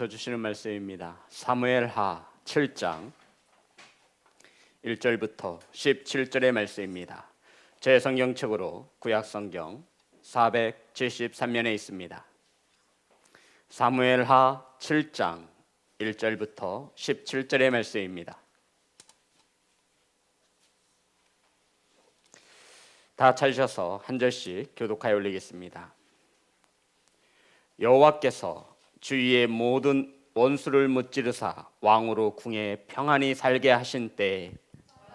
주시는 말씀입니다. 사무엘하 7장 1절부터 17절의 말씀입니다. 제 성경책으로 구약성경 473면에 있습니다. 사무엘하 7장 1절부터 17절의 말씀입니다. 다 찾으셔서 한 절씩 교독하여 올리겠습니다. 여호와께서 주위의 모든 원수를 무찌르사 왕으로 궁에 평안히 살게 하신 때에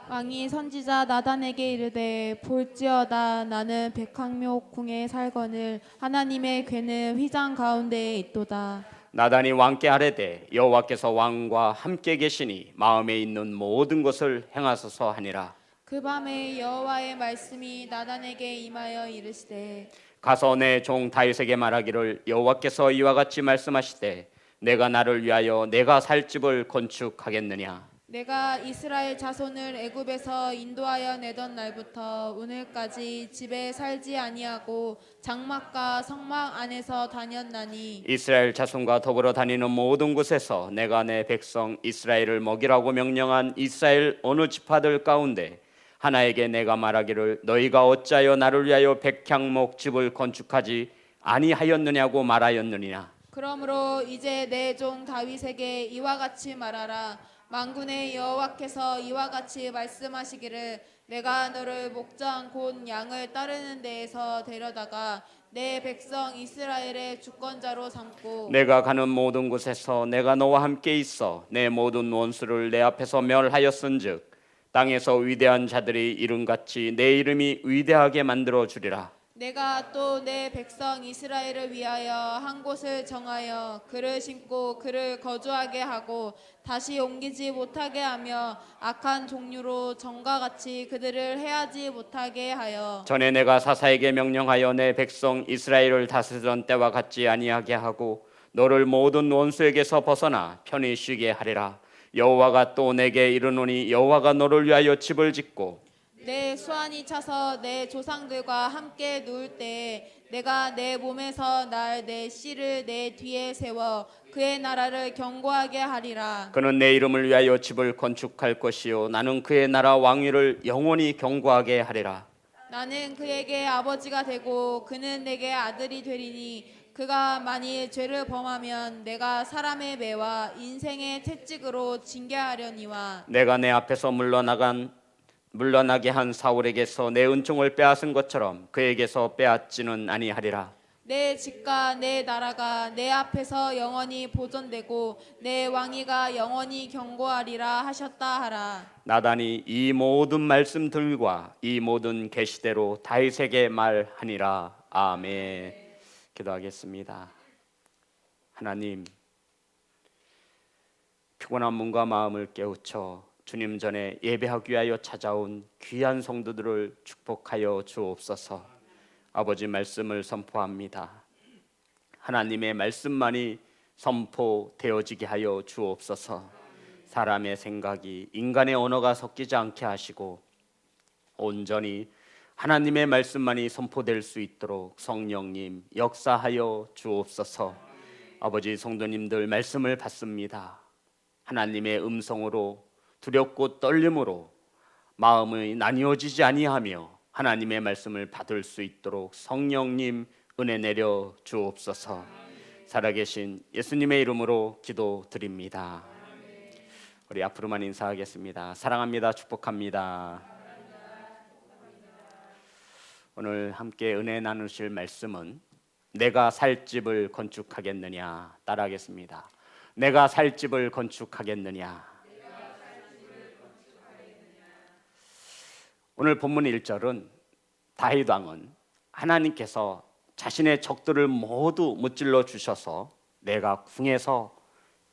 왕이 선지자 나단에게 이르되 볼지어다 나는 백항목 궁에 살거늘 하나님의 궤는 휘장 가운데에 있도다. 나단이 왕께 아뢰되 여호와께서 왕과 함께 계시니 마음에 있는 모든 것을 행하소서 하니라. 그 밤에 여호와의 말씀이 나단에게 임하여 이르시되 가서 내 종 다윗에게 말하기를 여호와께서 이와 같이 말씀하시되 내가 나를 위하여 내가 살 집을 건축하겠느냐. 내가 이스라엘 자손을 애굽에서 인도하여 내던 날부터 오늘까지 집에 살지 아니하고 장막과 성막 안에서 다녔나니 이스라엘 자손과 더불어 다니는 모든 곳에서 내가 내 백성 이스라엘을 먹이라고 명령한 이스라엘 어느 지파들 가운데 하나에게 내가 말하기를 너희가 어찌하여 나를 위하여 백향목 집을 건축하지 아니하였느냐고 말하였느니라. 그러므로 이제 내 종 다윗에게 이와 같이 말하라. 만군의 여호와께서 이와 같이 말씀하시기를 내가 너를 목장 곧 양을 따르는 데에서 데려다가 내 백성 이스라엘의 주권자로 삼고 내가 가는 모든 곳에서 내가 너와 함께 있어 내 모든 원수를 내 앞에서 멸하였은즉 땅에서 위대한 자들이 이름같이 내 이름이 위대하게 만들어 주리라. 내가 또 내 백성 이스라엘을 위하여 한 곳을 정하여 그를 심고 그를 거주하게 하고 다시 옮기지 못하게 하며 악한 종류로 전과 같이 그들을 해하지 못하게 하여 전에 내가 사사에게 명령하여 내 백성 이스라엘을 다스리던 때와 같지 아니하게 하고 너를 모든 원수에게서 벗어나 편히 쉬게 하리라. 여호와가 또 내게 이르노니 여호와가 너를 위하여 집을 짓고 내 수완이 차서 내 조상들과 함께 누울 때에 내가 내 몸에서 날 내 씨를 내 뒤에 세워 그의 나라를 견고하게 하리라. 그는 내 이름을 위하여 집을 건축할 것이요 나는 그의 나라 왕위를 영원히 견고하게 하리라. 나는 그에게 아버지가 되고 그는 내게 아들이 되리니 그가 만일 죄를 범하면 내가 사람의 매와 인생의 채찍으로 징계하려니와 내가 내 앞에서 물러나게 한 사울에게서 내 은총을 빼앗은 것처럼 그에게서 빼앗지는 아니하리라. 내 집과 내 나라가 내 앞에서 영원히 보존되고 내 왕위가 영원히 견고하리라 하셨다 하라. 나단이 이 모든 말씀들과 이 모든 계시대로 다윗에게 말하니라. 아멘. 기도하겠습니다. 하나님, 피곤한 몸과 마음을 깨우쳐 주님 전에 예배하기 위하여 찾아온 귀한 성도들을 축복하여 주옵소서. 아버지 말씀을 선포합니다. 하나님의 말씀만이 선포되어지게 하여 주옵소서. 사람의 생각이 인간의 언어가 섞이지 않게 하시고 온전히 하나님의 말씀만이 선포될 수 있도록 성령님 역사하여 주옵소서. 아버지 성도님들 말씀을 받습니다. 하나님의 음성으로 두렵고 떨림으로 마음이 나뉘어지지 아니하며 하나님의 말씀을 받을 수 있도록 성령님 은혜 내려 주옵소서. 살아계신 예수님의 이름으로 기도드립니다. 우리 앞으로만 인사하겠습니다. 사랑합니다. 축복합니다. 오늘 함께 은혜 나누실 말씀은 내가 살 집을 건축하겠느냐. 따라하겠습니다. 내가 살 집을 건축하겠느냐. 오늘 본문 1절은 다윗 왕은 하나님께서 자신의 적들을 모두 무찔러 주셔서 내가 궁에서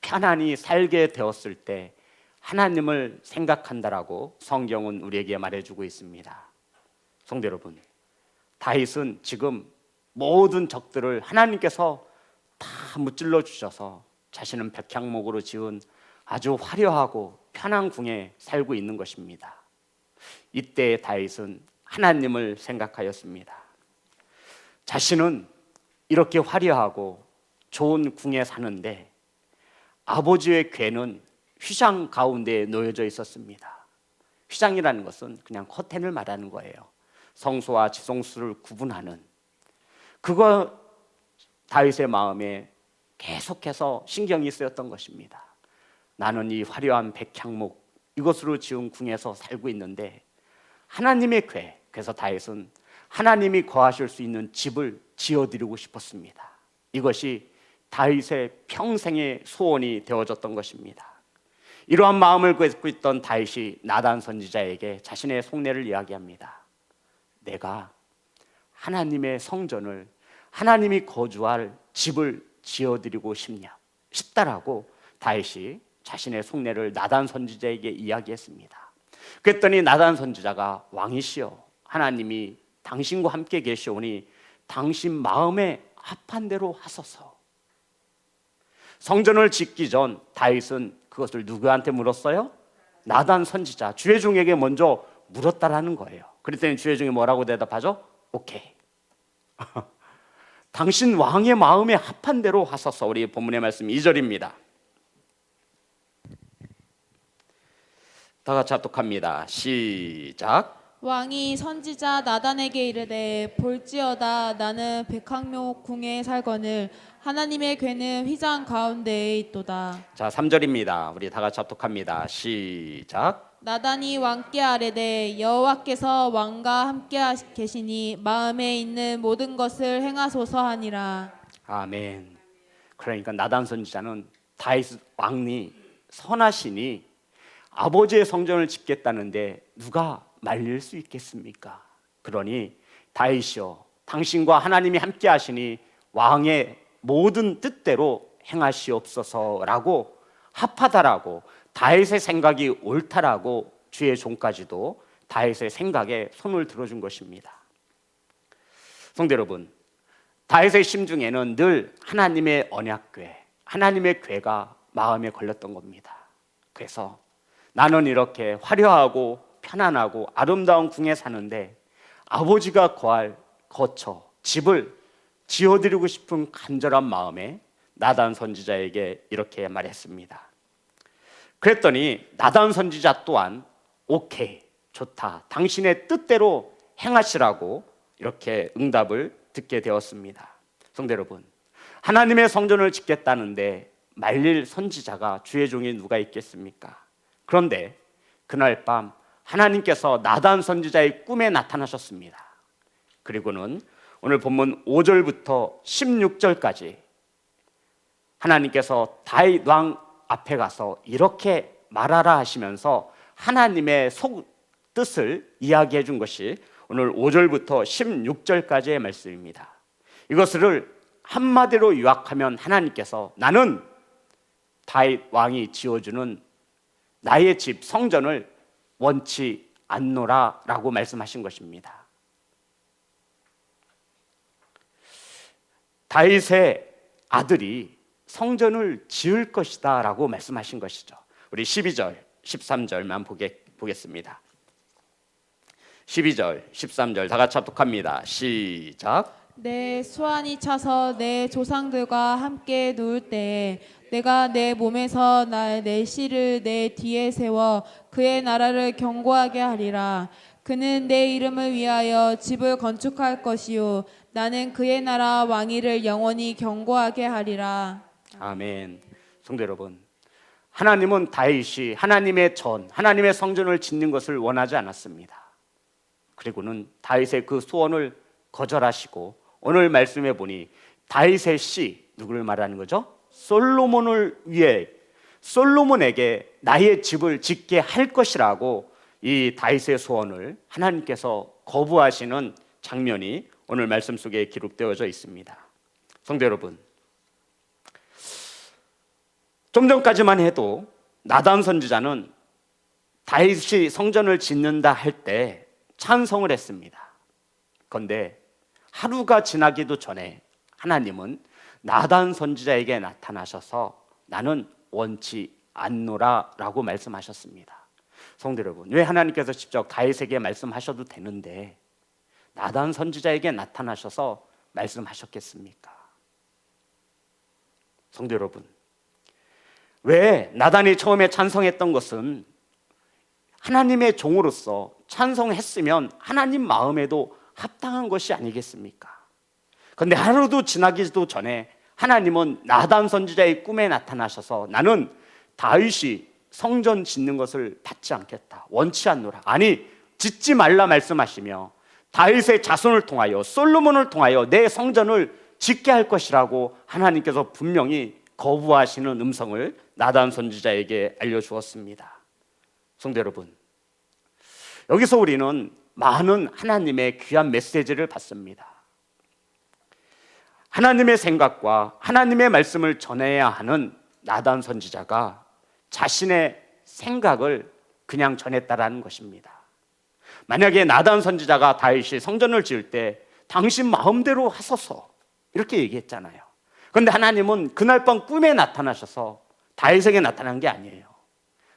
편안히 살게 되었을 때 하나님을 생각한다라고 성경은 우리에게 말해주고 있습니다. 성도 여러분, 다윗은 지금 모든 적들을 하나님께서 다 무찔러 주셔서 자신은 백향목으로 지은 아주 화려하고 편한 궁에 살고 있는 것입니다. 이때 다윗은 하나님을 생각하였습니다. 자신은 이렇게 화려하고 좋은 궁에 사는데 아버지의 궤는 휘장 가운데에 놓여져 있었습니다. 휘장이라는 것은 그냥 커튼을 말하는 거예요. 성소와 지성소를 구분하는. 그거 다윗의 마음에 계속해서 신경이 쓰였던 것입니다. 나는 이 화려한 백향목 이것으로 지은 궁에서 살고 있는데 하나님의 궤, 그래서 다윗은 하나님이 거하실 수 있는 집을 지어드리고 싶었습니다. 이것이 다윗의 평생의 소원이 되어졌던 것입니다. 이러한 마음을 갖고 있던 다윗이 나단 선지자에게 자신의 속내를 이야기합니다. 내가 하나님의 성전을, 하나님이 거주할 집을 지어드리고 싶다라고 다윗이 자신의 속내를 나단 선지자에게 이야기했습니다. 그랬더니 나단 선지자가 왕이시여, 하나님이 당신과 함께 계시오니 당신 마음에 합한 대로 하소서. 성전을 짓기 전 다윗은 그것을 누구한테 물었어요? 나단 선지자, 주의 종에게 먼저 물었다라는 거예요. 그랬더니 주의 종이 뭐라고 대답하죠? 오케이. 당신 왕의 마음에 합한 대로 하소서. 우리 본문의 말씀 2절입니다. 다 같이 합독합니다. 시작. 왕이 선지자 나단에게 이르되 볼지어다 나는 백향목 궁에 살거늘 하나님의 궤는 휘장 가운데에 있도다. 자, 3절입니다. 우리 다 같이 합독합니다. 시작. 나단이 왕께 아뢰되 여호와께서 왕과 함께 계시니 마음에 있는 모든 것을 행하소서 하니라. 아멘. 그러니까 나단 선지자는 다윗 왕이 선하시니 아버지의 성전을 짓겠다는데 누가 말릴 수 있겠습니까? 그러니 다윗이여, 당신과 하나님이 함께 하시니 왕의 모든 뜻대로 행하시옵소서라고, 합하다라고, 다윗의 생각이 옳다라고 주의 종까지도 다윗의 생각에 손을 들어준 것입니다. 성도 여러분, 다윗의 심중에는 늘 하나님의 언약궤, 하나님의 궤가 마음에 걸렸던 겁니다. 그래서 나는 이렇게 화려하고 편안하고 아름다운 궁에 사는데 아버지가 거할 거처, 집을 지어드리고 싶은 간절한 마음에 나단 선지자에게 이렇게 말했습니다. 그랬더니 나단 선지자 또한 오케이, 좋다, 당신의 뜻대로 행하시라고 이렇게 응답을 듣게 되었습니다. 성도 여러분, 하나님의 성전을 짓겠다는데 말릴 선지자가 주의 종이 누가 있겠습니까? 그런데 그날 밤 하나님께서 나단 선지자의 꿈에 나타나셨습니다. 그리고는 오늘 본문 5절부터 16절까지 하나님께서 다윗 왕 앞에 가서 이렇게 말하라 하시면서 하나님의 뜻을 이야기해 준 것이 오늘 5절부터 16절까지의 말씀입니다. 이것을 한마디로 요약하면 하나님께서 나는 다윗 왕이 지어주는 나의 집 성전을 원치 않노라 라고 말씀하신 것입니다. 다윗의 아들이 성전을 지을 것이다 라고 말씀하신 것이죠. 우리 12절, 13절만 보겠습니다. 12절, 13절 다 같이 합독합니다. 시작. 내 수완이 차서 내 조상들과 함께 누울 때에 내가 내 몸에서 내 씨를 내 뒤에 세워 그의 나라를 견고하게 하리라. 그는 내 이름을 위하여 집을 건축할 것이요 나는 그의 나라 왕위를 영원히 견고하게 하리라. 아멘. 성도 여러분, 하나님은 다윗이 하나님의 하나님의 성전을 짓는 것을 원하지 않았습니다. 그리고는 다윗의 그 소원을 거절하시고 오늘 말씀해 보니 다윗의 씨, 누구를 말하는 거죠? 솔로몬을 위해 솔로몬에게 나의 집을 짓게 할 것이라고 이 다윗의 소원을 하나님께서 거부하시는 장면이 오늘 말씀 속에 기록되어져 있습니다. 성도 여러분, 좀 전까지만 해도 나단 선지자는 다윗이 성전을 짓는다 할 때 찬성을 했습니다. 그런데 하루가 지나기도 전에 하나님은 나단 선지자에게 나타나셔서 나는 원치 않노라 라고 말씀하셨습니다. 성도 여러분, 왜 하나님께서 직접 다윗에게 말씀하셔도 되는데 나단 선지자에게 나타나셔서 말씀하셨겠습니까? 성도 여러분, 왜 나단이 처음에 찬성했던 것은 하나님의 종으로서 찬성했으면 하나님 마음에도 합당한 것이 아니겠습니까? 그런데 하루도 지나기도 전에 하나님은 나단 선지자의 꿈에 나타나셔서 나는 다윗이 성전 짓는 것을 받지 않겠다, 원치 않노라, 아니 짓지 말라 말씀하시며 다윗의 자손을 통하여 솔로몬을 통하여 내 성전을 짓게 할 것이라고 하나님께서 분명히 거부하시는 음성을 나단 선지자에게 알려주었습니다. 성도 여러분, 여기서 우리는 많은 하나님의 귀한 메시지를 받습니다. 하나님의 생각과 하나님의 말씀을 전해야 하는 나단 선지자가 자신의 생각을 그냥 전했다라는 것입니다. 만약에 나단 선지자가 다윗이 성전을 지을 때 당신 마음대로 하소서 이렇게 얘기했잖아요. 그런데 하나님은 그날 밤 꿈에 나타나셔서 다윗에게 나타난 게 아니에요.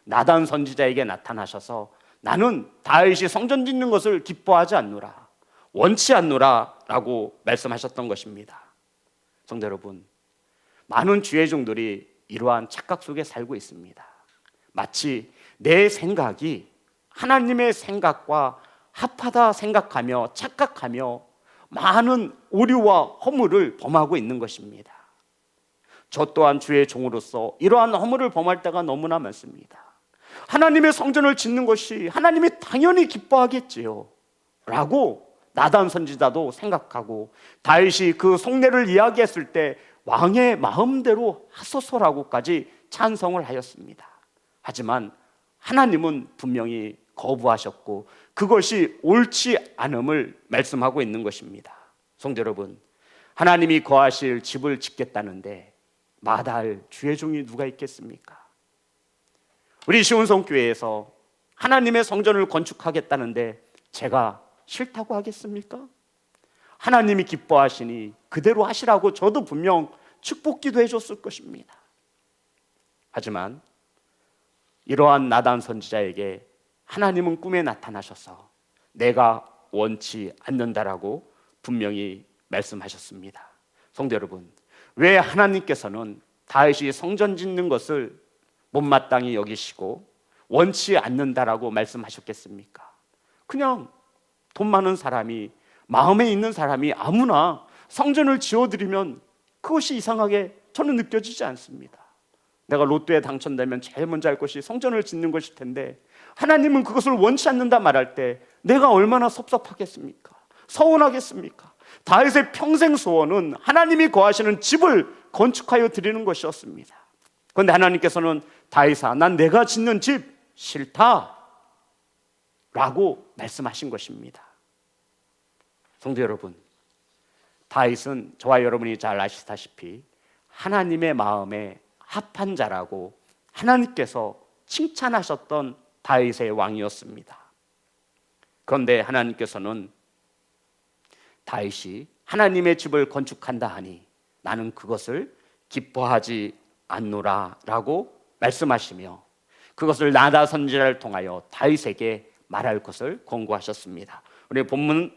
나단 선지자에게 나타나셔서 나는 다윗이 성전 짓는 것을 기뻐하지 않노라, 원치 않노라 라고 말씀하셨던 것입니다. 성도 여러분, 많은 주의 종들이 이러한 착각 속에 살고 있습니다. 마치 내 생각이 하나님의 생각과 합하다 생각하며 착각하며 많은 오류와 허물을 범하고 있는 것입니다. 저 또한 주의 종으로서 이러한 허물을 범할 때가 너무나 많습니다. 하나님의 성전을 짓는 것이 하나님이 당연히 기뻐하겠지요 라고 나단 선지자도 생각하고 다윗이 그 속내를 이야기했을 때 왕의 마음대로 하소서라고까지 찬성을 하였습니다. 하지만 하나님은 분명히 거부하셨고 그것이 옳지 않음을 말씀하고 있는 것입니다. 성도 여러분, 하나님이 거하실 집을 짓겠다는데 마다할 주의 종이 누가 있겠습니까? 우리 시온성교회에서 하나님의 성전을 건축하겠다는데 제가 싫다고 하겠습니까? 하나님이 기뻐하시니 그대로 하시라고 저도 분명 축복 기도해 줬을 것입니다. 하지만 이러한 나단 선지자에게 하나님은 꿈에 나타나셔서 내가 원치 않는다라고 분명히 말씀하셨습니다. 성도 여러분, 왜 하나님께서는 다윗이 성전 짓는 것을 못마땅히 여기시고 원치 않는다라고 말씀하셨겠습니까? 그냥 돈 많은 사람이, 마음에 있는 사람이 아무나 성전을 지어드리면 그것이 이상하게 저는 느껴지지 않습니다. 내가 로또에 당첨되면 제일 먼저 할 것이 성전을 짓는 것일 텐데 하나님은 그것을 원치 않는다 말할 때 내가 얼마나 섭섭하겠습니까? 서운하겠습니까? 다윗의 평생 소원은 하나님이 거하시는 집을 건축하여 드리는 것이었습니다. 그런데 하나님께서는 다윗아, 난 내가 짓는 집 싫다 라고 말씀하신 것입니다. 성도 여러분, 다윗은 저와 여러분이 잘 아시다시피 하나님의 마음에 합한 자라고 하나님께서 칭찬하셨던 다윗의 왕이었습니다. 그런데 하나님께서는 다윗이 하나님의 집을 건축한다 하니 나는 그것을 기뻐하지 않노라 라고 말씀하시며 그것을 나단 선지자를 통하여 다윗에게 말할 것을 권고하셨습니다. 우리 본문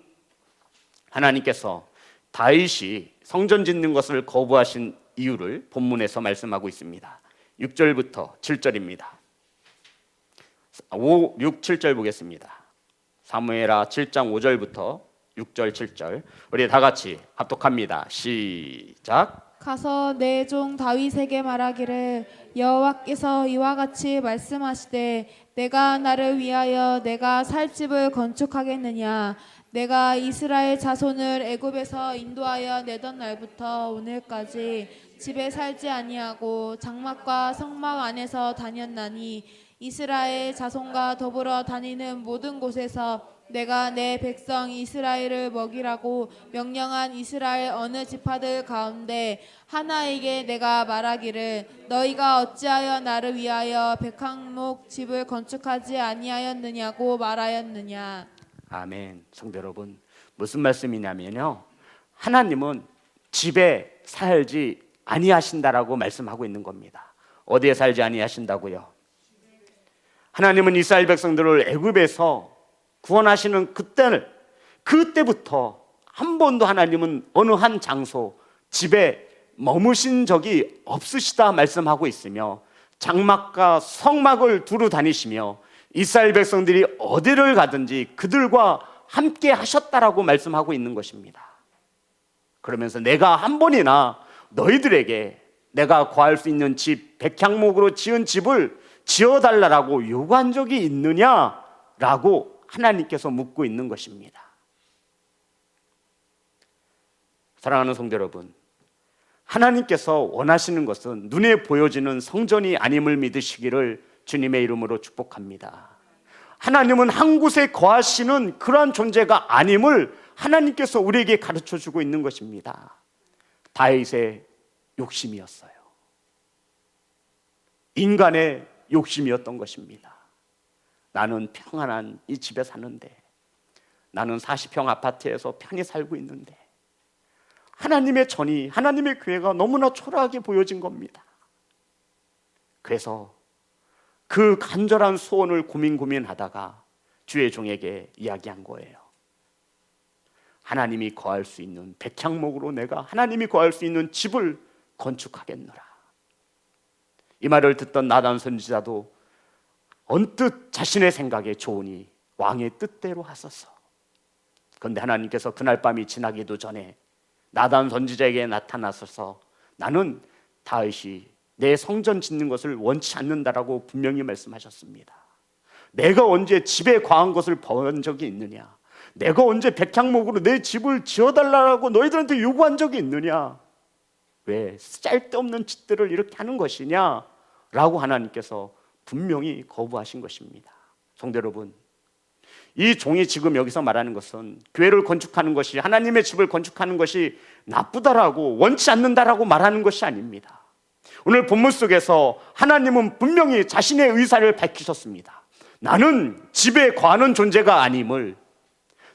하나님께서 다윗이 성전 짓는 것을 거부하신 이유를 본문에서 말씀하고 있습니다. 6절부터 7절입니다. 5, 6, 7절 보겠습니다. 사무엘하 7장 5절부터 6절, 7절 우리 다 같이 합독합니다. 시작. 가서 내 종 다윗에게 말하기를 여호와께서 이와 같이 말씀하시되 내가 나를 위하여 내가 살 집을 건축하겠느냐 내가 이스라엘 자손을 애굽에서 인도하여 내던 날부터 오늘까지 집에 살지 아니하고 장막과 성막 안에서 다녔나니 이스라엘 자손과 더불어 다니는 모든 곳에서 내가 내 백성 이스라엘을 먹이라고 명령한 이스라엘 어느 지파들 가운데 하나에게 내가 말하기를 너희가 어찌하여 나를 위하여 백항목 집을 건축하지 아니하였느냐고 말하였느냐. 아멘. 성도 여러분, 무슨 말씀이냐면요, 하나님은 집에 살지 아니하신다라고 말씀하고 있는 겁니다. 어디에 살지 아니하신다고요? 하나님은 이스라엘 백성들을 애굽에서 구원하시는 그때부터 한 번도 하나님은 어느 한 장소 집에 머무신 적이 없으시다 말씀하고 있으며 장막과 성막을 두루 다니시며 이스라엘 백성들이 어디를 가든지 그들과 함께 하셨다라고 말씀하고 있는 것입니다. 그러면서 내가 한 번이나 너희들에게 내가 거할 수 있는 집, 백향목으로 지은 집을 지어달라고 요구한 적이 있느냐라고 하나님께서 묻고 있는 것입니다. 사랑하는 성도 여러분, 하나님께서 원하시는 것은 눈에 보여지는 성전이 아님을 믿으시기를 주님의 이름으로 축복합니다. 하나님은 한 곳에 거하시는 그러한 존재가 아님을 하나님께서 우리에게 가르쳐주고 있는 것입니다. 다윗의 욕심이었어요. 인간의 욕심이었던 것입니다. 나는 평안한 이 집에 사는데, 나는 40평 아파트에서 편히 살고 있는데 하나님의 전이, 하나님의 교회가 너무나 초라하게 보여진 겁니다. 그래서 그 간절한 소원을 고민하다가 주의 종에게 이야기한 거예요. 하나님이 거할 수 있는 백향목으로 내가 하나님이 거할 수 있는 집을 건축하겠노라. 이 말을 듣던 나단 선지자도 언뜻 자신의 생각에 좋으니 왕의 뜻대로 하소서. 그런데 하나님께서 그날 밤이 지나기도 전에 나단 선지자에게 나타나셔서 나는 다윗이 내 성전 짓는 것을 원치 않는다라고 분명히 말씀하셨습니다. 내가 언제 집에 과한 것을 본 적이 있느냐? 내가 언제 백향목으로 내 집을 지어달라고 너희들한테 요구한 적이 있느냐? 왜 쓸데없는 짓들을 이렇게 하는 것이냐? 라고 하나님께서 분명히 거부하신 것입니다. 성도 여러분, 이 종이 지금 여기서 말하는 것은 교회를 건축하는 것이, 하나님의 집을 건축하는 것이 나쁘다라고, 원치 않는다라고 말하는 것이 아닙니다. 오늘 본문 속에서 하나님은 분명히 자신의 의사를 밝히셨습니다. 나는 집에 거하는 존재가 아님을,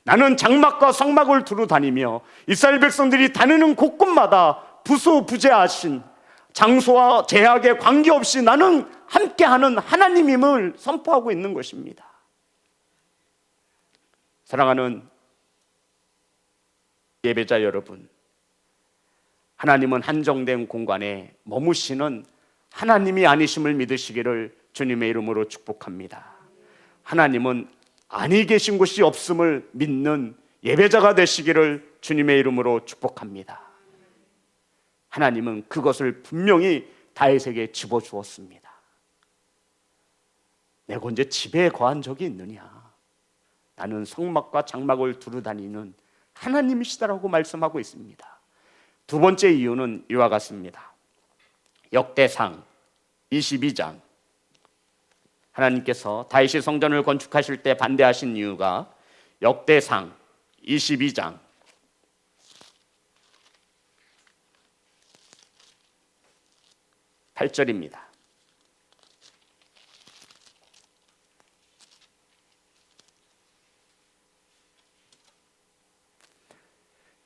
나는 장막과 성막을 두루 다니며 이스라엘 백성들이 다니는 곳곳마다 부수부재하신, 장소와 제약에 관계없이 나는 함께하는 하나님임을 선포하고 있는 것입니다. 사랑하는 예배자 여러분, 하나님은 한정된 공간에 머무시는 하나님이 아니심을 믿으시기를 주님의 이름으로 축복합니다. 하나님은 아니 계신 곳이 없음을 믿는 예배자가 되시기를 주님의 이름으로 축복합니다. 하나님은 그것을 분명히 다윗에게 집어주었습니다. 내가 언제 집에 거한 적이 있느냐? 나는 성막과 장막을 두루 다니는 하나님이시다라고 말씀하고 있습니다. 두 번째 이유는 이와 같습니다. 역대상 22장, 하나님께서 다윗이 성전을 건축하실 때 반대하신 이유가 역대상 22장 8절입니다.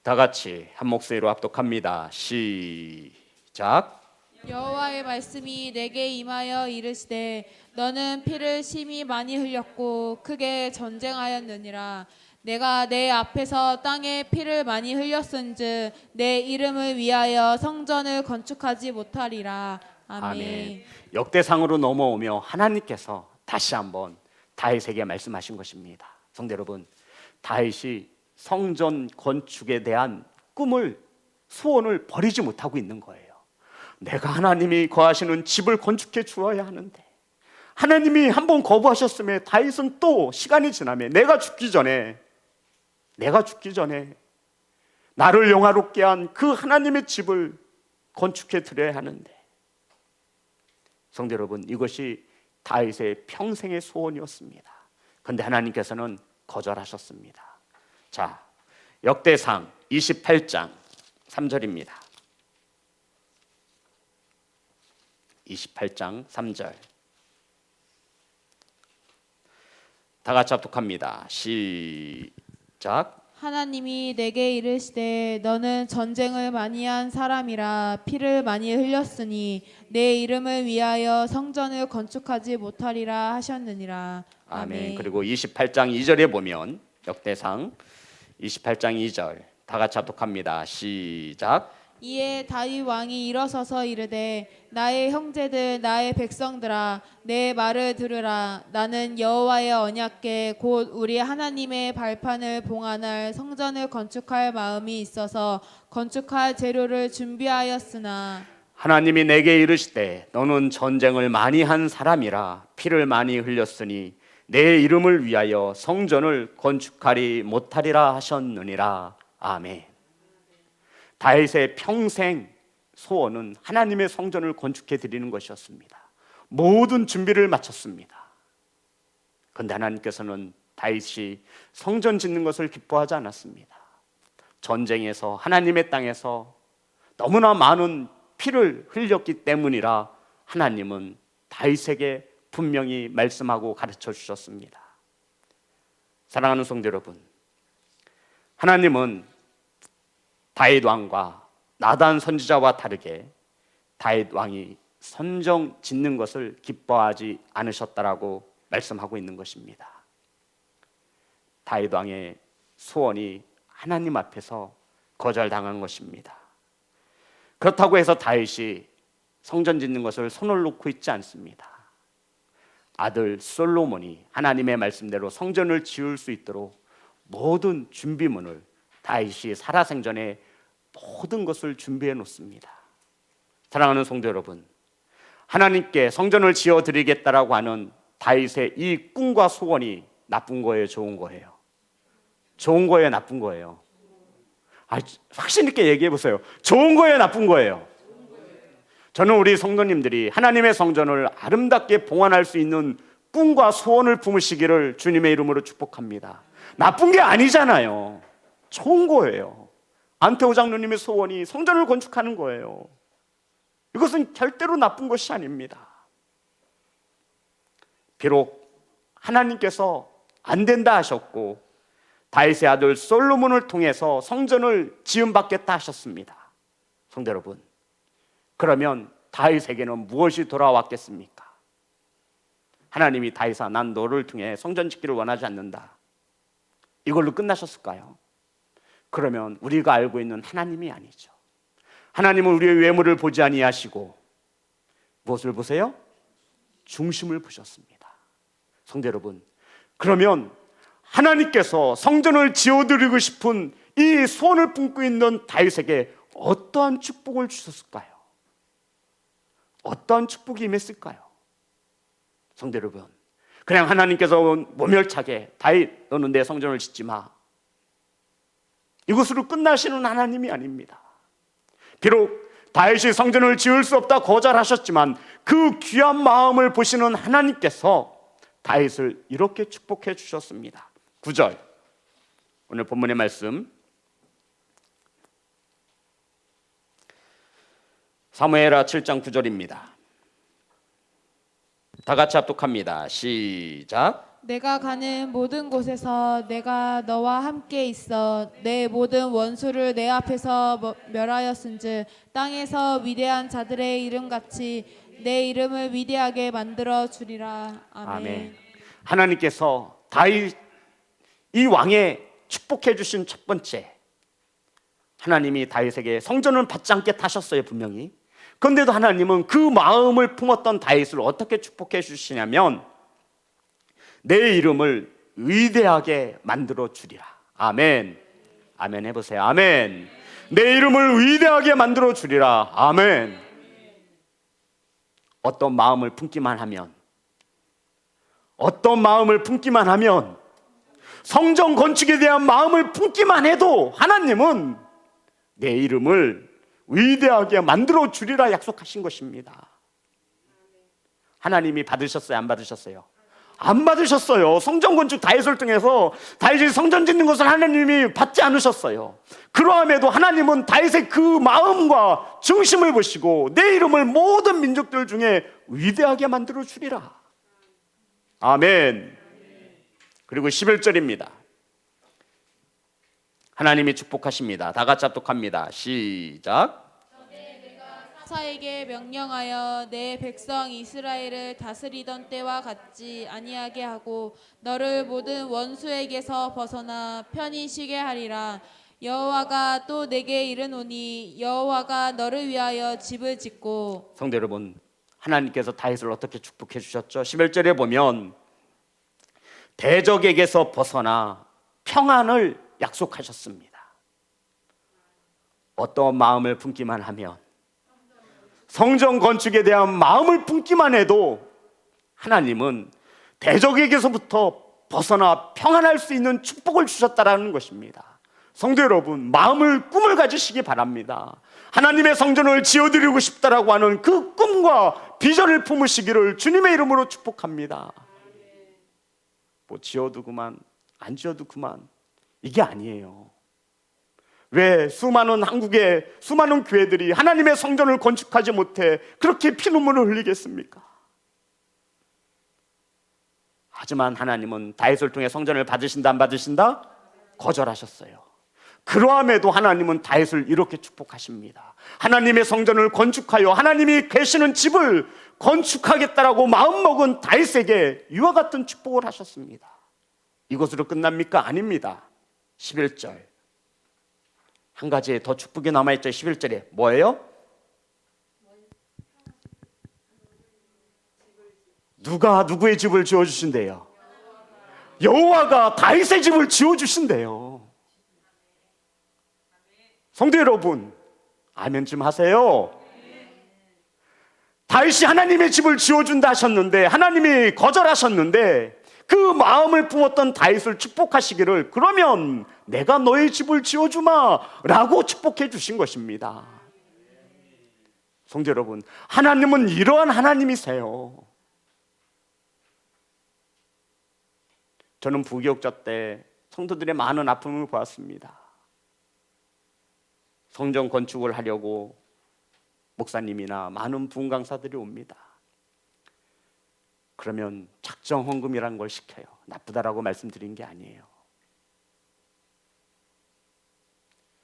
다 같이 한 목소리로 합독합니다. 시작. 여호와의 말씀이 내게 임하여 이르시되 너는 피를 심히 많이 흘렸고 크게 전쟁하였느니라. 내가 내 앞에서 땅에 피를 많이 흘렸은즉 내 이름을 위하여 성전을 건축하지 못하리라. 아멘. 역대상으로 넘어오며 하나님께서 다시 한번 다윗에게 말씀하신 것입니다. 성도 여러분, 다윗이 성전 건축에 대한 꿈을, 소원을 버리지 못하고 있는 거예요. 내가 하나님이 거하시는 집을 건축해 주어야 하는데, 하나님이 한번 거부하셨음에 다윗은 또 시간이 지나면 내가 죽기 전에 나를 영화롭게 한 그 하나님의 집을 건축해 드려야 하는데, 성도 여러분, 이것이 다윗의 평생의 소원이었습니다. 그런데 하나님께서는 거절하셨습니다. 자, 역대상 28장 3절입니다. 28장 3절. 다 같이 합독합니다. 시작. 하나님이 내게 이르시되 너는 전쟁을 많이 한 사람이라 피를 많이 흘렸으니 내 이름을 위하여 성전을 건축하지 못하리라 하셨느니라. 아멘. 그리고 28장 2절에 보면 역대상 28장 2절 다 같이 합독합니다. 시작. 이에 다윗 왕이 일어서서 이르되 나의 형제들 나의 백성들아 내 말을 들으라. 나는 여호와의 언약궤 곧 우리 하나님의 발판을 봉안할 성전을 건축할 마음이 있어서 건축할 재료를 준비하였으나 하나님이 내게 이르시되 너는 전쟁을 많이 한 사람이라 피를 많이 흘렸으니 내 이름을 위하여 성전을 건축하리 못하리라 하셨느니라. 아멘. 다윗의 평생 소원은 하나님의 성전을 건축해 드리는 것이었습니다. 모든 준비를 마쳤습니다. 그런데 하나님께서는 다윗이 성전 짓는 것을 기뻐하지 않았습니다. 전쟁에서 하나님의 땅에서 너무나 많은 피를 흘렸기 때문이라 하나님은 다윗에게 분명히 말씀하고 가르쳐 주셨습니다. 사랑하는 성도 여러분, 하나님은 다윗 왕과 나단 선지자와 다르게 다윗 왕이 성전 짓는 것을 기뻐하지 않으셨다라고 말씀하고 있는 것입니다. 다윗 왕의 소원이 하나님 앞에서 거절당한 것입니다. 그렇다고 해서 다윗이 성전 짓는 것을 손을 놓고 있지 않습니다. 아들 솔로몬이 하나님의 말씀대로 성전을 지을 수 있도록 모든 준비물을 다윗이 살아생전에 모든 것을 준비해 놓습니다. 사랑하는 성도 여러분, 하나님께 성전을 지어드리겠다라고 하는 다윗의 이 꿈과 소원이 나쁜 거예요, 좋은 거예요? 좋은 거예요, 나쁜 거예요? 확신 있게 얘기해 보세요. 좋은 거예요, 나쁜 거예요? 저는 우리 성도님들이 하나님의 성전을 아름답게 봉헌할 수 있는 꿈과 소원을 품으시기를 주님의 이름으로 축복합니다. 나쁜 게 아니잖아요. 좋은 거예요. 안태호 장로님의 소원이 성전을 건축하는 거예요. 이것은 절대로 나쁜 것이 아닙니다. 비록 하나님께서 안 된다 하셨고 다윗의 아들 솔로몬을 통해서 성전을 지음받겠다 하셨습니다. 성도 여러분, 그러면 다윗에게는 무엇이 돌아왔겠습니까? 하나님이 다윗아, 난 너를 통해 성전 짓기를 원하지 않는다, 이걸로 끝나셨을까요? 그러면 우리가 알고 있는 하나님이 아니죠. 하나님은 우리의 외모를 보지 아니하시고 무엇을 보세요? 중심을 보셨습니다. 성도 여러분, 그러면 하나님께서 성전을 지어드리고 싶은 이 소원을 품고 있는 다윗에게 어떠한 축복을 주셨을까요? 어떠한 축복이 임했을까요? 성도 여러분, 그냥 하나님께서 모멸차게 다윗 너는 내 성전을 짓지 마, 이것으로 끝나시는 하나님이 아닙니다. 비록 다윗이 성전을 지을 수 없다 거절하셨지만 그 귀한 마음을 보시는 하나님께서 다윗을 이렇게 축복해 주셨습니다. 9절, 오늘 본문의 말씀 사무엘하 7장 9절입니다. 다 같이 합독합니다. 시작. 내가 가는 모든 곳에서 내가 너와 함께 있어 내 모든 원수를 내 앞에서 멸하였은즉 땅에서 위대한 자들의 이름같이 내 이름을 위대하게 만들어 주리라. 아멘. 아멘. 하나님께서 다윗 이 왕의 축복해 주신 첫 번째, 하나님이 다윗에게 성전을 받지 않게 하셨어요, 분명히. 그런데도 하나님은 그 마음을 품었던 다윗을 어떻게 축복해 주시냐면 내 이름을 위대하게 만들어 주리라. 아멘. 아멘 해보세요. 아멘. 내 이름을 위대하게 만들어 주리라. 아멘. 어떤 마음을 품기만 하면, 어떤 마음을 품기만 하면, 성전 건축에 대한 마음을 품기만 해도 하나님은 내 이름을 위대하게 만들어 주리라 약속하신 것입니다. 하나님이 받으셨어요, 안 받으셨어요? 안 받으셨어요. 성전 건축 다윗을 통해서 다윗이 성전 짓는 것을 하나님이 받지 않으셨어요. 그러함에도 하나님은 다윗의 그 마음과 중심을 보시고 내 이름을 모든 민족들 중에 위대하게 만들어 주리라. 아멘. 그리고 11절입니다. 하나님이 축복하십니다. 다 같이 합독합니다. 시작. 사에게 명령하여 내 백성 이스라엘을 다스리던 때와 같지 아니하게 하고 너를 모든 원수에게서 벗어나 편히 쉬게 하리라. 여호와가 또 내게 이르노니 여호와가 너를 위하여 집을 짓고. 성도 여러분, 하나님께서 다윗을 어떻게 축복해 주셨죠? 11절에 보면 대적에게서 벗어나 평안을 약속하셨습니다. 어떤 마음을 품기만 하면, 성전 건축에 대한 마음을 품기만 해도 하나님은 대적에게서부터 벗어나 평안할 수 있는 축복을 주셨다라는 것입니다. 성도 여러분, 꿈을 가지시기 바랍니다. 하나님의 성전을 지어드리고 싶다라고 하는 그 꿈과 비전을 품으시기를 주님의 이름으로 축복합니다. 뭐 지어도 그만, 안 지어도 그만, 이게 아니에요. 왜 한국의 수많은 교회들이 하나님의 성전을 건축하지 못해 그렇게 피눈물을 흘리겠습니까? 하지만 하나님은 다윗을 통해 성전을 받으신다 안 받으신다? 거절하셨어요. 그러함에도 하나님은 다윗을 이렇게 축복하십니다. 하나님의 성전을 건축하여 하나님이 계시는 집을 건축하겠다라고 마음먹은 다윗에게 이와 같은 축복을 하셨습니다. 이것으로 끝납니까? 아닙니다. 11절 한 가지 더 축복이 남아있죠. 11절에 뭐예요? 누가 누구의 집을 지어주신대요? 여호와가 다윗의 집을 지어주신대요. 성도 여러분, 아멘 좀 하세요. 다윗이 하나님의 집을 지어준다 하셨는데 하나님이 거절하셨는데 그 마음을 품었던 다윗을 축복하시기를, 그러면 내가 너의 집을 지어주마 라고 축복해 주신 것입니다. 성도 여러분, 하나님은 이러한 하나님이세요. 저는 부교육자 때 성도들의 많은 아픔을 보았습니다. 성전 건축을 하려고 목사님이나 많은 부흥 강사들이 옵니다. 그러면 작정 헌금이라는 걸 시켜요. 나쁘다라고 말씀드린 게 아니에요.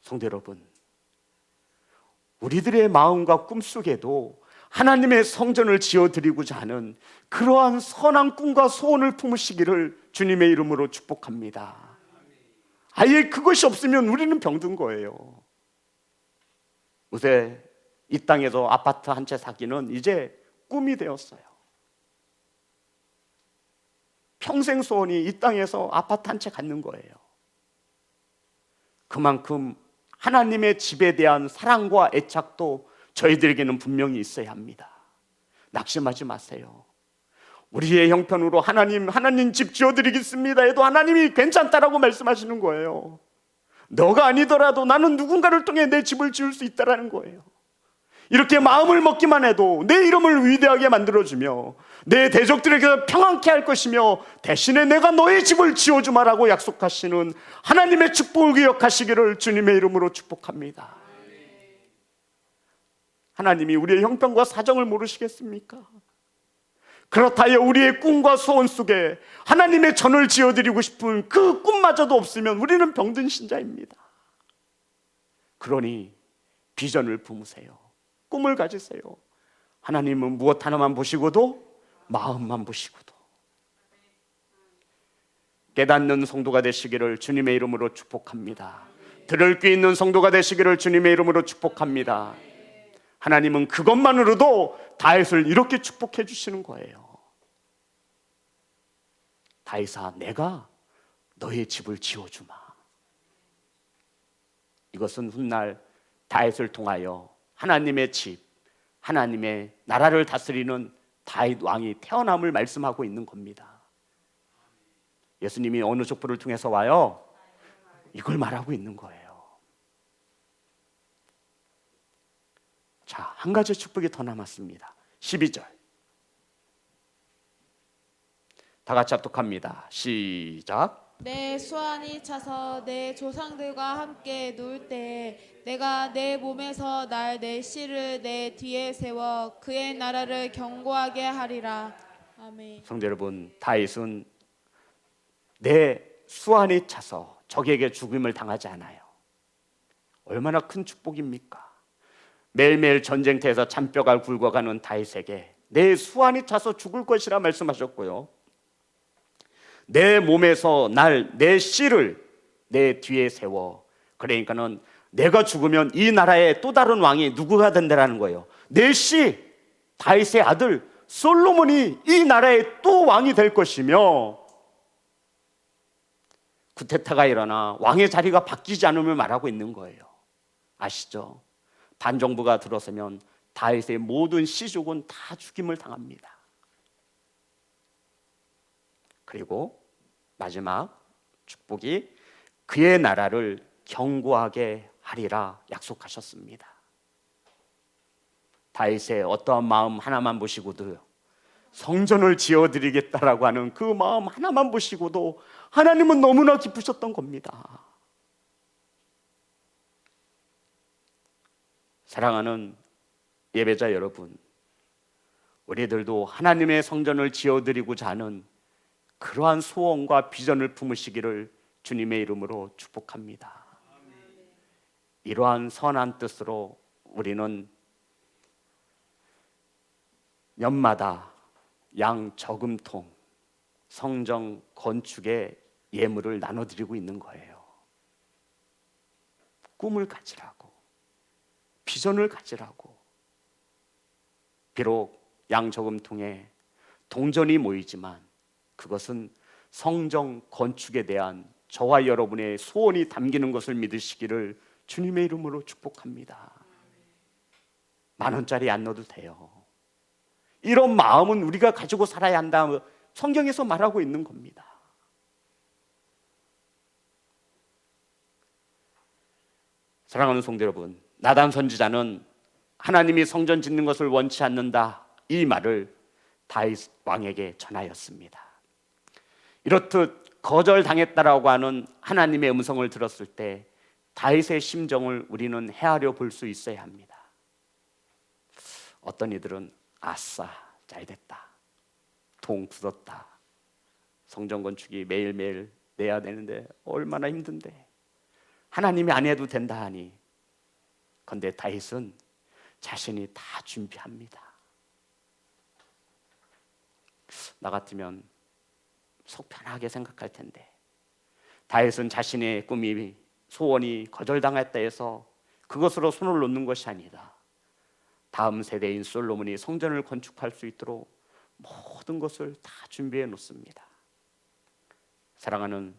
성도 여러분, 우리들의 마음과 꿈속에도 하나님의 성전을 지어드리고자 하는 그러한 선한 꿈과 소원을 품으시기를 주님의 이름으로 축복합니다. 아예 그것이 없으면 우리는 병든 거예요. 요새 이 땅에서 아파트 한 채 사기는 이제 꿈이 되었어요. 평생 소원이 이 땅에서 아파트 한 채 갖는 거예요. 그만큼 하나님의 집에 대한 사랑과 애착도 저희들에게는 분명히 있어야 합니다. 낙심하지 마세요. 우리의 형편으로 하나님 집 지어드리겠습니다 해도 하나님이 괜찮다라고 말씀하시는 거예요. 너가 아니더라도 나는 누군가를 통해 내 집을 지을 수 있다라는 거예요. 이렇게 마음을 먹기만 해도 내 이름을 위대하게 만들어주며 내 대적들에게 평안케 할 것이며 대신에 내가 너의 집을 지어주마라고 약속하시는 하나님의 축복을 기억하시기를 주님의 이름으로 축복합니다. 하나님이 우리의 형편과 사정을 모르시겠습니까? 그렇다여 우리의 꿈과 소원 속에 하나님의 전을 지어드리고 싶은 그 꿈마저도 없으면 우리는 병든 신자입니다. 그러니 비전을 품으세요. 꿈을 가지세요. 하나님은 무엇 하나만 보시고도 마음만 보시고도. 깨닫는 성도가 되시기를 주님의 이름으로 축복합니다. 들을 귀 있는 성도가 되시기를 주님의 이름으로 축복합니다. 하나님은 그것만으로도 다윗을 이렇게 축복해 주시는 거예요. 다윗아, 내가 너의 집을 지어주마. 이것은 훗날 다윗을 통하여 하나님의 집, 하나님의 나라를 다스리는 다윗 왕이 태어남을 말씀하고 있는 겁니다. 예수님이 어느 족보를 통해서 와요? 이걸 말하고 있는 거예요. 자, 한 가지 축복이 더 남았습니다. 12절. 다 같이 합독합니다. 시작. 내 수완이 차서 내 조상들과 함께 놀 때에 내가 내 몸에서 날 내 씨를 내 뒤에 세워 그의 나라를 견고하게 하리라. 아멘. 성도 여러분, 다윗은 내 수완이 차서 적에게 죽임을 당하지 않아요. 얼마나 큰 축복입니까? 매일매일 전쟁터에서 잔뼈가 굵어가는 다윗에게 내 수완이 차서 죽을 것이라 말씀하셨고요, 내 몸에서 내 씨를 내 뒤에 세워 그러니까는 내가 죽으면 이 나라의 또 다른 왕이 누구가 된다라는 거예요. 내 씨 다윗의 아들 솔로몬이 이 나라의 또 왕이 될 것이며, 쿠데타가 일어나 왕의 자리가 바뀌지 않음을 말하고 있는 거예요. 아시죠? 반정부가 들어서면 다윗의 모든 씨족은 다 죽임을 당합니다. 그리고 마지막 축복이 그의 나라를 견고하게 하리라 약속하셨습니다. 다윗의 어떠한 마음 하나만 보시고도요, 성전을 지어드리겠다라고 하는 그 마음 하나만 보시고도 하나님은 너무나 기쁘셨던 겁니다. 사랑하는 예배자 여러분, 우리들도 하나님의 성전을 지어드리고자 하는 그러한 소원과 비전을 품으시기를 주님의 이름으로 축복합니다. 이러한 선한 뜻으로 우리는 년마다 양 저금통 성전 건축의 예물을 나눠드리고 있는 거예요. 꿈을 가지라고, 비전을 가지라고. 비록 양 저금통에 동전이 모이지만 그것은 성전 건축에 대한 저와 여러분의 소원이 담기는 것을 믿으시기를 주님의 이름으로 축복합니다. 10,000원짜리 안 넣어도 돼요. 이런 마음은 우리가 가지고 살아야 한다, 성경에서 말하고 있는 겁니다. 사랑하는 성도 여러분, 나단 선지자는 하나님이 성전 짓는 것을 원치 않는다, 이 말을 다윗 왕에게 전하였습니다. 이렇듯 거절당했다라고 하는 하나님의 음성을 들었을 때 다윗의 심정을 우리는 헤아려 볼 수 있어야 합니다. 어떤 이들은 아싸, 잘됐다, 돈 굳었다, 성전 건축이 매일매일 내야 되는데 얼마나 힘든데 하나님이 안 해도 된다 하니, 그런데 다윗은 자신이 다 준비합니다. 나 같으면 속 편하게 생각할 텐데, 다윗은 자신의 꿈이, 소원이 거절당했다 해서 그것으로 손을 놓는 것이 아니다. 다음 세대인 솔로몬이 성전을 건축할 수 있도록 모든 것을 다 준비해 놓습니다. 사랑하는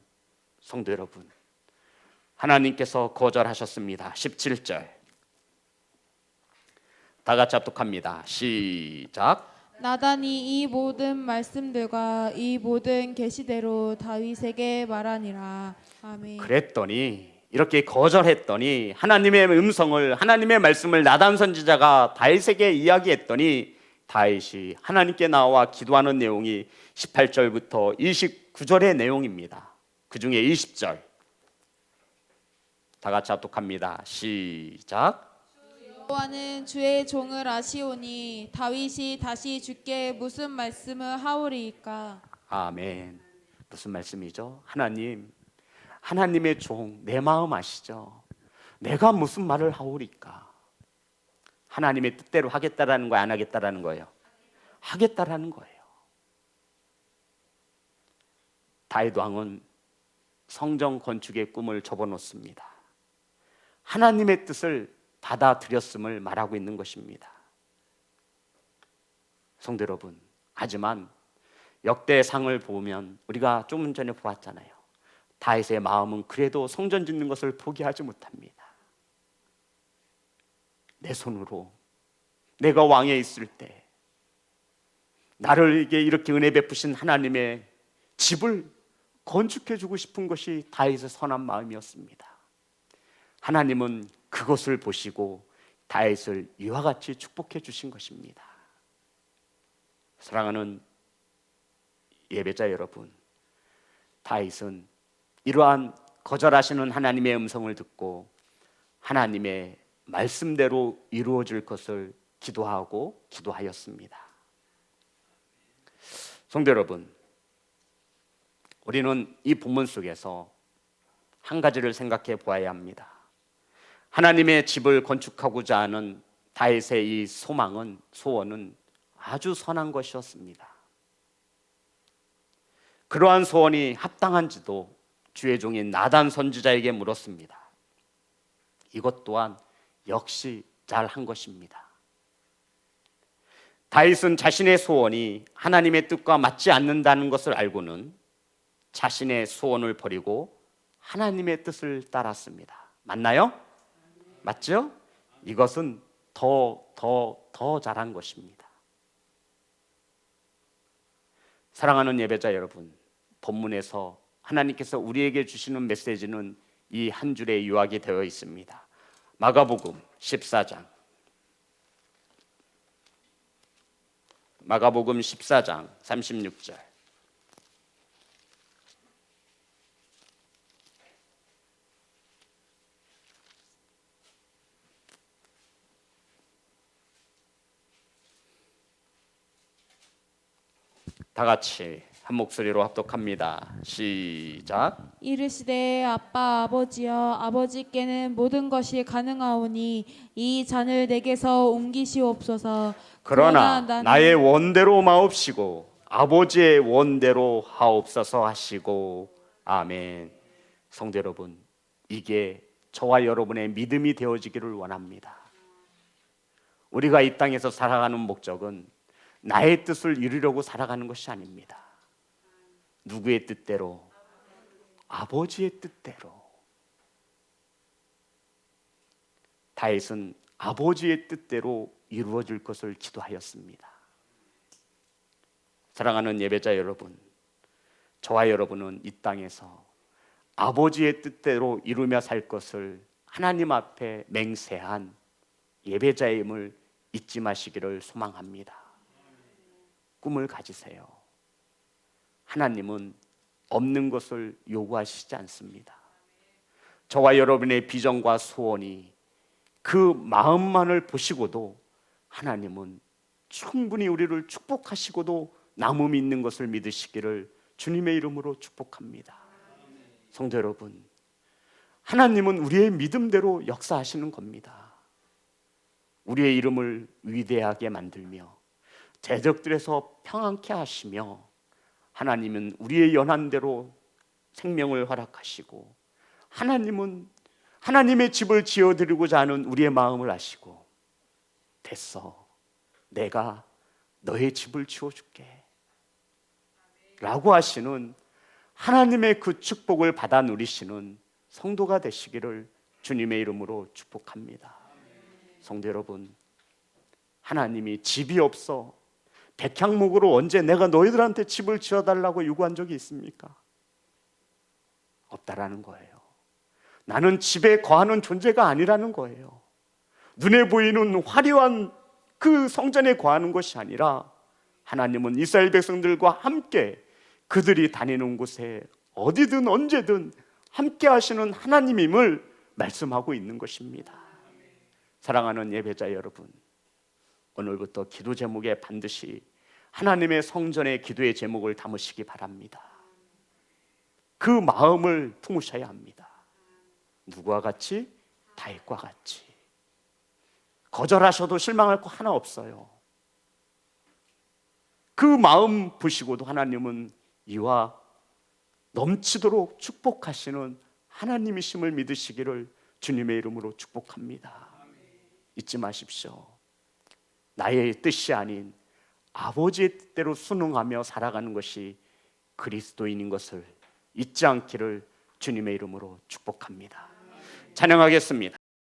성도 여러분, 하나님께서 거절하셨습니다. 17절 다 같이 합독합니다. 시작. 나단이 이 모든 말씀들과 이 모든 계시대로 다윗에게 말하니라. 아멘. 그랬더니, 이렇게 거절했더니 하나님의 음성을, 하나님의 말씀을 나단 선지자가 다윗에게 이야기했더니 다윗이 하나님께 나와 기도하는 내용이 18절부터 29절의 내용입니다. 그 중에 20절 다 같이 합독합니다. 시작. 여호와는 주의 종을 아시오니 다윗이 다시 주께 무슨 말씀을 하오리이까. 아멘. 무슨 말씀이죠? 하나님의 종, 내 마음 아시죠? 내가 무슨 말을 하오리까? 하나님의 뜻대로 하겠다라는 거야, 안 하겠다라는 거예요? 하겠다라는 거예요. 다윗 왕은 성전 건축의 꿈을 접어놓습니다. 하나님의 뜻을 받아들였음을 말하고 있는 것입니다. 성도 여러분, 하지만 역대상을 보면 우리가 조금 전에 보았잖아요. 다윗의 마음은 그래도 성전 짓는 것을 포기하지 못합니다. 내 손으로 내가 왕에 있을 때 나를에게 이렇게 은혜 베푸신 하나님의 집을 건축해 주고 싶은 것이 다윗의 선한 마음이었습니다. 하나님은 그것을 보시고 다윗을 이와 같이 축복해 주신 것입니다. 사랑하는 예배자 여러분, 다윗은 이러한 거절하시는 하나님의 음성을 듣고 하나님의 말씀대로 이루어질 것을 기도하였습니다. 성도 여러분, 우리는 이 본문 속에서 한 가지를 생각해 보아야 합니다. 하나님의 집을 건축하고자 하는 다윗의 이 소원은 아주 선한 것이었습니다. 그러한 소원이 합당한지도 주의 종인 나단 선지자에게 물었습니다. 이것 또한 역시 잘한 것입니다. 다윗은 자신의 소원이 하나님의 뜻과 맞지 않는다는 것을 알고는 자신의 소원을 버리고 하나님의 뜻을 따랐습니다. 맞나요? 맞죠? 이것은 더 잘한 것입니다. 사랑하는 예배자 여러분, 본문에서 하나님께서 우리에게 주시는 메시지는 이 한 줄에 요약이 되어 있습니다. 마가복음 14장. 마가복음 14장 36절. 다 같이 한 목소리로 합독합니다. 시작. 이르시되 아빠 아버지여 아버지께는 모든 것이 가능하오니 이 잔을 내게서 옮기시옵소서. 그러나 나는 나의 원대로 마옵시고 아버지의 원대로 하옵소서 하시고. 아멘. 성도 여러분, 이게 저와 여러분의 믿음이 되어지기를 원합니다. 우리가 이 땅에서 살아가는 목적은 나의 뜻을 이루려고 살아가는 것이 아닙니다. 누구의 뜻대로? 아버지의 뜻대로. 다윗은 아버지의 뜻대로 이루어질 것을 기도하였습니다. 사랑하는 예배자 여러분, 저와 여러분은 이 땅에서 아버지의 뜻대로 이루며 살 것을 하나님 앞에 맹세한 예배자임을 잊지 마시기를 소망합니다. 꿈을 가지세요. 하나님은 없는 것을 요구하시지 않습니다. 저와 여러분의 비전과 소원이 그 마음만을 보시고도 하나님은 충분히 우리를 축복하시고도 남음이 있는 것을 믿으시기를 주님의 이름으로 축복합니다. 성도 여러분, 하나님은 우리의 믿음대로 역사하시는 겁니다. 우리의 이름을 위대하게 만들며 대적들에서 평안케 하시며 하나님은 우리의 연한대로 생명을 허락하시고 하나님은 하나님의 집을 지어드리고자 하는 우리의 마음을 아시고 됐어, 내가 너의 집을 지어줄게 라고 하시는 하나님의 그 축복을 받아 누리시는 성도가 되시기를 주님의 이름으로 축복합니다. 성도 여러분, 하나님이 집이 없어 백향목으로 언제 내가 너희들한테 집을 지어달라고 요구한 적이 있습니까? 없다라는 거예요. 나는 집에 거하는 존재가 아니라는 거예요. 눈에 보이는 화려한 그 성전에 거하는 것이 아니라 하나님은 이스라엘 백성들과 함께 그들이 다니는 곳에 어디든 언제든 함께 하시는 하나님임을 말씀하고 있는 것입니다. 사랑하는 예배자 여러분, 오늘부터 기도 제목에 반드시 하나님의 성전의 기도의 제목을 담으시기 바랍니다. 그 마음을 품으셔야 합니다. 누구와 같이? 다윗과 같이. 거절하셔도 실망할 거 하나 없어요. 그 마음 보시고도 하나님은 이와 넘치도록 축복하시는 하나님이심을 믿으시기를 주님의 이름으로 축복합니다. 잊지 마십시오. 나의 뜻이 아닌 아버지의 뜻대로 순응하며 살아가는 것이 그리스도인인 것을 잊지 않기를 주님의 이름으로 축복합니다. 찬양하겠습니다.